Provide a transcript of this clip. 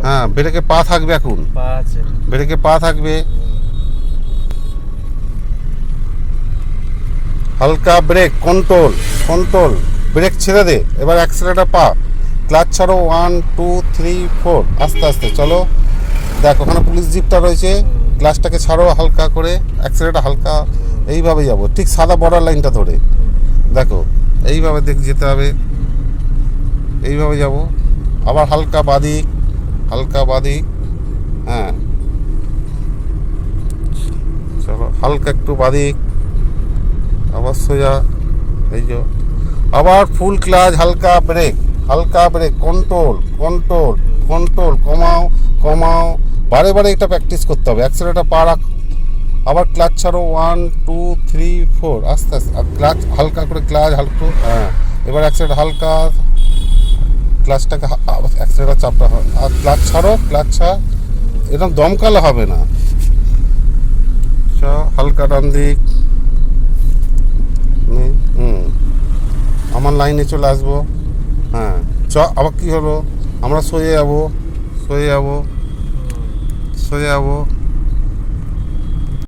হ্যাঁ, ব্রেকে পা থাকবে, এখন ব্রেকে পা থাকবে। হালকা ব্রেক, কন্ট্রোল কন্ট্রোল, ব্রেক ছেড়ে দে, এবার অ্যাক্সিলারেটর পা, ক্লাচ ছাড়ো, 1 2 3 4, আস্তে আস্তে চলো। দেখ ওখানে পুলিশ জিপটা রয়েছে, ক্লাচটাকে ছাড়ো হালকা করে, অ্যাক্সিলারেটর হালকা, এইভাবে যাবো, ঠিক সাদা বর্ডার লাইনটা ধরে দেখো, এইভাবে যেতে হবে, এইভাবে যাব। আবার হালকা বাদিক, হালকা বাদিক, হ্যাঁ চলো হালকা একটু বাদিক, আবার সোজা, এই যে আবার ফুল ক্লাচ, হালকা ব্রেক, হালকা ব্রেক, কন্ট্রোল কন্ট্রোল কন্ট্রোল, কমাও কমাও, বারে বারে এটা প্র্যাকটিস করতে হবে। অ্যাক্সিলারেটর পা রাখ, আবার ক্লাচ ছাড়ো, 1 2 3 4, আস্তে আস্তে, আর ক্লাচ হালকা করে, ক্লাচ হালকা, হ্যাঁ এবার অ্যাক্সিলারেটর হালকা, ক্লাচটাকে অ্যাক্সিলারেটর চাপটা হয়, আর ক্লাচ ছাড়ো, ক্লাচ ছাড়, এরকম দমকালে হবে না। হালকা ডান দিক, আমার লাইনে চলে আসবো, হ্যাঁ আবার কি হলো, আমরা সোজা যাবো, সোজা যাবো, সোজা যাবো,